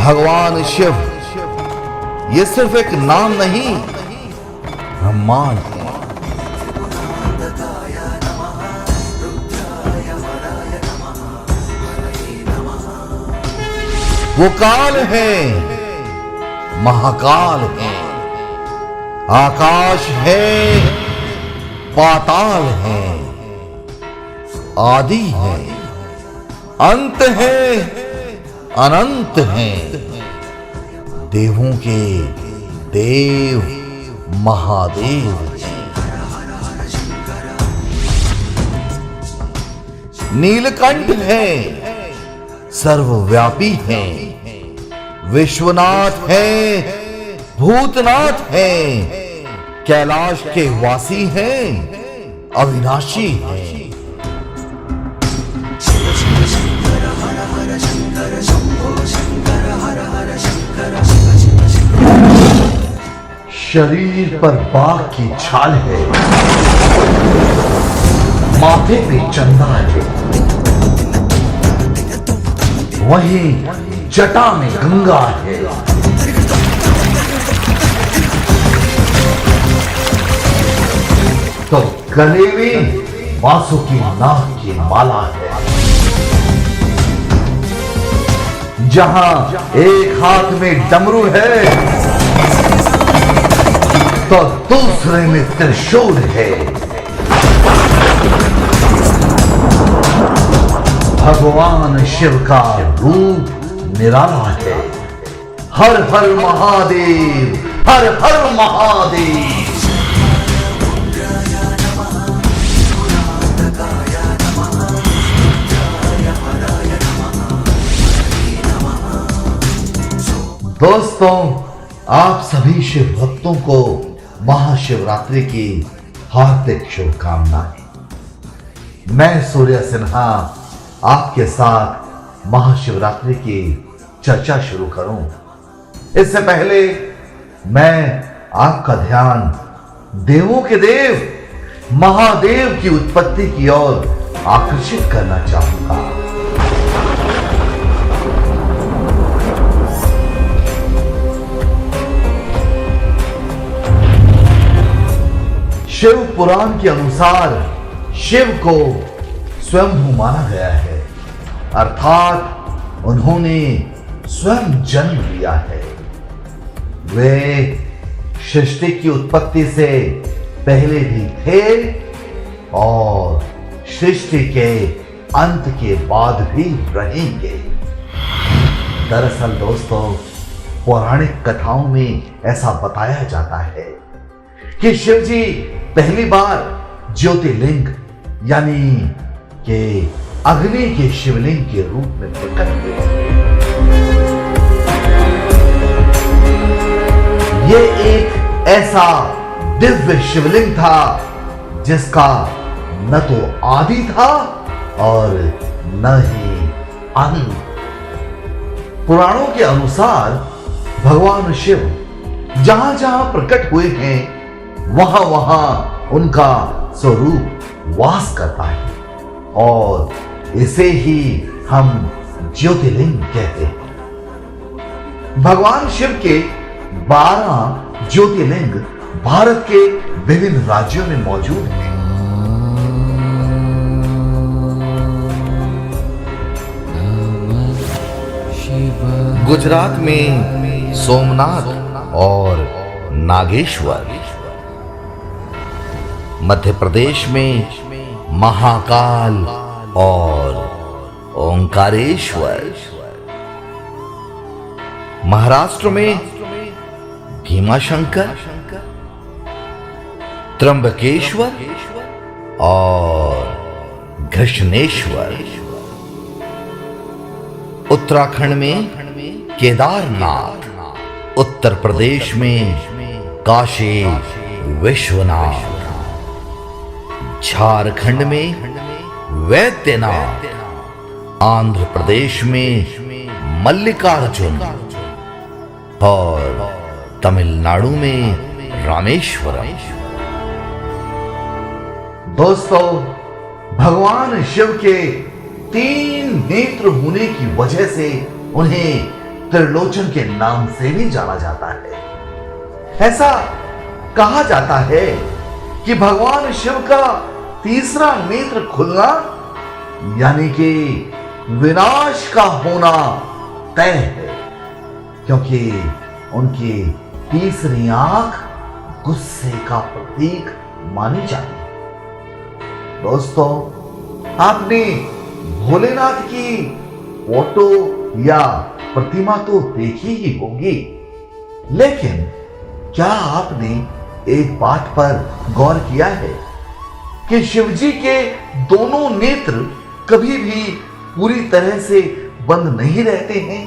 भगवान शिव ये सिर्फ एक नाम नहीं, ब्रह्मांड है। वो काल है, महाकाल है, आकाश है, पाताल है, आदि है, अंत है, अनंत है, देवों के देव महादेव हैं। नीलकंठ है, सर्वव्यापी है, विश्वनाथ है, भूतनाथ है, कैलाश के वासी हैं, अविनाशी हैं। शरीर पर बाघ की छाल है, माथे पे चंदा है, वहीं जटा में गंगा है। तो गले में वासुकी नाग की माला है। जहां एक हाथ में डमरू है तो दूसरे में त्रिशूल है। भगवान शिव का रूप निराला है। हर हर महादेव, हर हर महादेव। दोस्तों, आप सभी शिव भक्तों को महाशिवरात्रि की हार्दिक शुभकामनाएं। मैं सूर्य सिन्हा आपके साथ महाशिवरात्रि की चर्चा शुरू करूं, इससे पहले मैं आपका ध्यान देवों के देव महादेव की उत्पत्ति की ओर आकर्षित करना चाहूंगा। शिव पुराण के अनुसार शिव को स्वयंभू माना गया है, अर्थात उन्होंने स्वयं जन्म लिया है। वे सृष्टि की उत्पत्ति से पहले भी थे और सृष्टि के अंत के बाद भी रहेंगे। दरअसल दोस्तों, पौराणिक कथाओं में ऐसा बताया जाता है कि शिव जी पहली बार ज्योतिर्लिंग यानी कि अग्नि के शिवलिंग के रूप में प्रकट हुए। ये एक ऐसा दिव्य शिवलिंग था जिसका न तो आदि था और न ही अंत। पुराणों के अनुसार भगवान शिव जहां जहां प्रकट हुए हैं वहां वहां उनका स्वरूप वास करता है और इसे ही हम ज्योतिर्लिंग कहते हैं। भगवान शिव के 12 ज्योतिर्लिंग भारत के विभिन्न राज्यों में मौजूद हैं। गुजरात में सोमनाथ और नागेश्वर, मध्य प्रदेश में महाकाल और ओंकारेश्वर, महाराष्ट्र में भीमाशंकर, त्र्यंबकेश्वर और घृष्णेश्वर, उत्तराखंड में केदारनाथ, उत्तर प्रदेश में काशी विश्वनाथ, झारखंड में वैद्यनाथ, आंध्र प्रदेश में मल्लिकार्जुन और तमिलनाडु में रामेश्वरम। दोस्तों, भगवान शिव के 3 नेत्र होने की वजह से उन्हें त्रिलोचन के नाम से भी जाना जाता है। ऐसा कहा जाता है कि भगवान शिव का तीसरा नेत्र खुलना यानी कि विनाश का होना तय है, क्योंकि उनकी तीसरी आंख गुस्से का प्रतीक मानी जाती है। दोस्तों, आपने भोलेनाथ की फोटो या प्रतिमा तो देखी ही होगी, लेकिन क्या आपने एक बात पर गौर किया है कि शिवजी के दोनों नेत्र कभी भी पूरी तरह से बंद नहीं रहते हैं?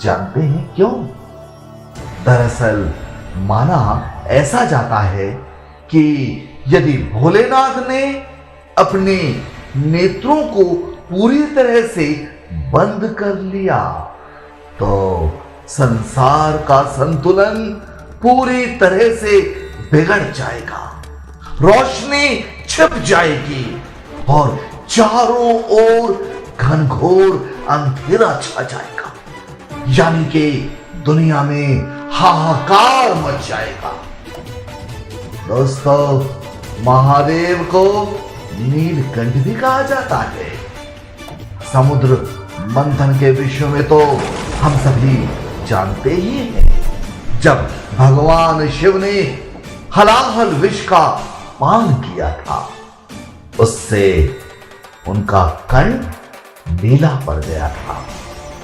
जानते हैं क्यों? दरअसल माना ऐसा जाता है कि यदि भोलेनाथ ने अपने नेत्रों को पूरी तरह से बंद कर लिया तो संसार का संतुलन पूरी तरह से बिगड़ जाएगा, रोशनी छिप जाएगी और चारों ओर घनघोर अंधेरा छा जाएगा, यानी कि दुनिया में हाहाकार मच जाएगा। दोस्तों, महादेव को नीलकंठ भी कहा जाता है। समुद्र मंथन के विषय में तो हम सभी जानते ही हैं। जब भगवान शिव ने हलाहल विष का पान किया था, उससे उनका कंठ नीला पड़ गया था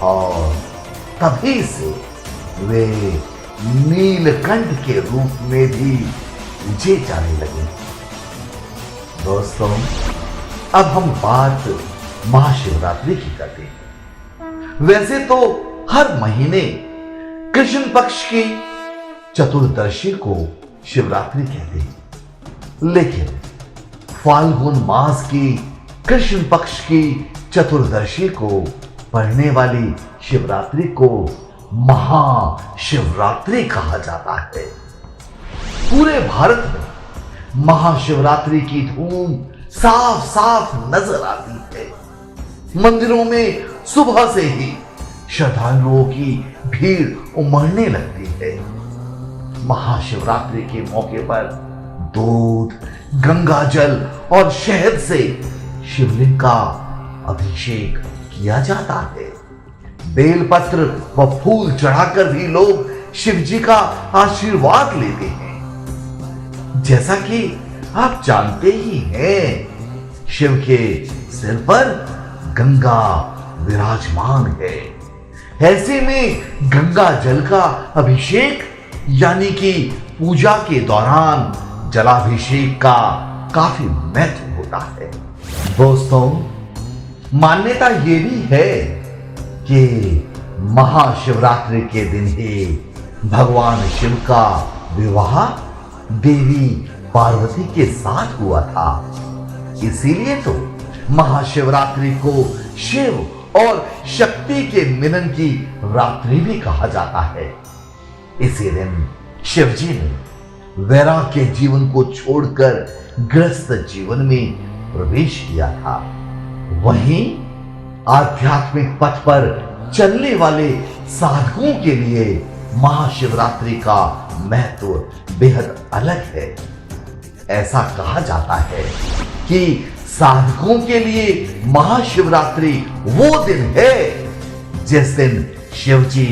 और तभी से वे नीलकंठ के रूप में भी पूजे जाने लगे। दोस्तों, अब हम बात महाशिवरात्रि की करते हैं। वैसे तो हर महीने कृष्ण पक्ष की चतुर्दशी को शिवरात्रि कहते हैं, लेकिन फाल्गुन मास की कृष्ण पक्ष की चतुर्दशी को पड़ने वाली शिवरात्रि को महाशिवरात्रि कहा जाता है। पूरे भारत में महाशिवरात्रि की धूम साफ साफ नजर आती है। मंदिरों में सुबह से ही श्रद्धालुओं की भीड़ उमड़ने लगती है। महाशिवरात्रि के मौके पर दूध, गंगा जल और शहद से शिवलिंग का अभिषेक किया जाता है। बेलपत्र व फूल चढ़ाकर भी लोग शिवजी का आशीर्वाद लेते हैं। जैसा कि आप जानते ही हैं, शिव के सिर पर गंगा विराजमान है। ऐसे में गंगा जल का अभिषेक यानी कि पूजा के दौरान जलाभिषेक का काफी महत्व होता है। दोस्तों, मान्यता ये भी है कि महाशिवरात्रि के दिन ही भगवान शिव का विवाह देवी पार्वती के साथ हुआ था। इसीलिए तो महाशिवरात्रि को शिव और शक्ति के मिलन की रात्रि भी कहा जाता है। इसी दिन शिवजी ने वैराग्य जीवन को छोड़कर गृहस्थ जीवन में प्रवेश किया था। वहीं आध्यात्मिक पथ पर चलने वाले साधकों के लिए महाशिवरात्रि का महत्व बेहद अलग है। ऐसा कहा जाता है कि साधकों के लिए महाशिवरात्रि वो दिन है जिस दिन शिवजी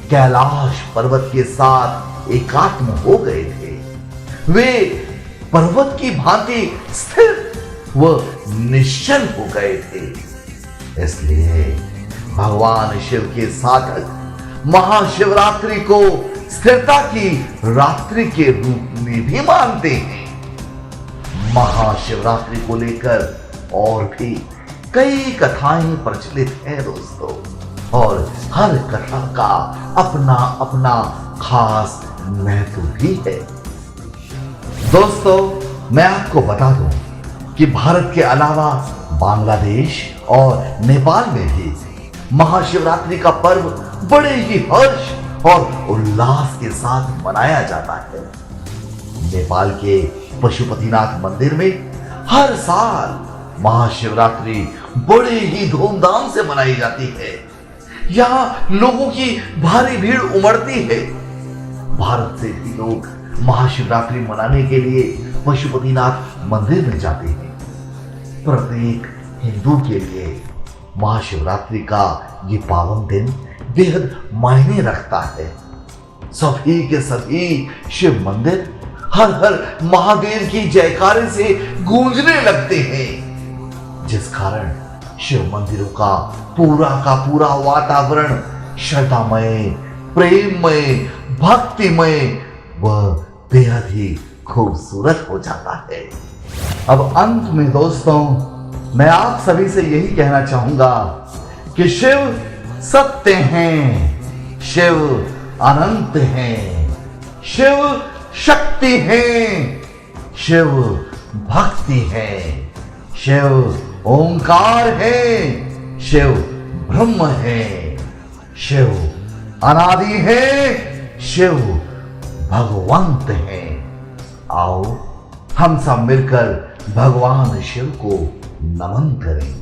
कैलाश पर्वत के साथ एकात्म हो गए थे। वे पर्वत की भांति स्थिर व निश्चल हो गए थे। इसलिए भगवान शिव के साधक महाशिवरात्रि को स्थिरता की रात्रि के रूप में भी मानते हैं। महाशिवरात्रि को लेकर और भी कई कथाएं प्रचलित हैं दोस्तों, और हर कथा का अपना अपना खास महत्व भी है। दोस्तों, मैं आपको बता दूं कि भारत के अलावा बांग्लादेश और नेपाल में भी महाशिवरात्रि का पर्व बड़े ही हर्ष और उल्लास के साथ मनाया जाता है। नेपाल के पशुपतिनाथ मंदिर में हर साल महाशिवरात्रि बड़े ही धूमधाम से मनाई जाती है। यहाँ लोगों की भारी भीड़ उमड़ती है। भारत से भी लोग महाशिवरात्रि मनाने के लिए पशुपतिनाथ मंदिर में जाते हैं। प्रत्येक हिंदू के लिए महाशिवरात्रि का ये पावन दिन बेहद मायने रखता है। सभी के सभी शिव मंदिर हर हर महादेव की जयकारे से गूंजने लगते हैं, जिस कारण शिव मंदिरों का पूरा वातावरण श्रद्धामय, प्रेममय, भक्तिमय व बेहद ही खूबसूरत हो जाता है। अब अंत में दोस्तों, मैं आप सभी से यही कहना चाहूंगा कि शिव सत्य हैं, शिव अनंत हैं, शिव शक्ति हैं, शिव भक्ति है, शिव ओंकार है, शिव ब्रह्म है, शिव अनादि है, शिव भगवंत है। आओ हम सब मिलकर भगवान शिव को नमन करें,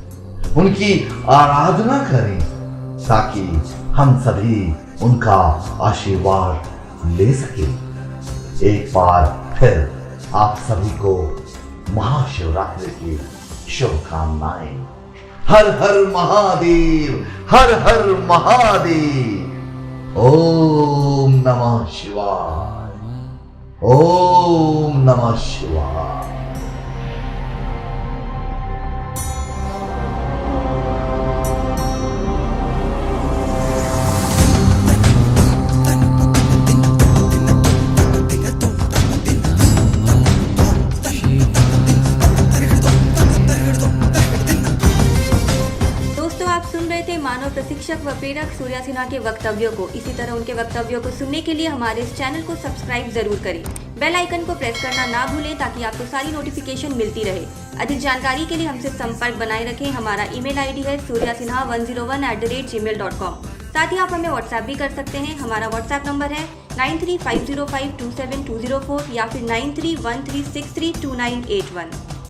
उनकी आराधना करें, ताकि हम सभी उनका आशीर्वाद ले सकें। एक बार फिर आप सभी को महाशिवरात्रि की शुभकामनाएं। हर हर महादेव, हर हर महादेव। ओम नमः शिवाय, ओम नमः शिवाय। मानव प्रशिक्षक व प्रेरक सूर्या सिन्हा के वक्तव्यों को। इसी तरह उनके वक्तव्यों को सुनने के लिए हमारे इस चैनल को सब्सक्राइब जरूर करें। बेल आइकन को प्रेस करना ना भूलें ताकि आपको सारी नोटिफिकेशन मिलती रहे। अधिक जानकारी के लिए हमसे संपर्क बनाए रखें। हमारा ईमेल आईडी है suryasinha101@gmail.com। साथ ही आप हमें व्हाट्सएप भी कर सकते हैं। हमारा व्हाट्सएप नंबर है 9350527204 या फिर 9313632981।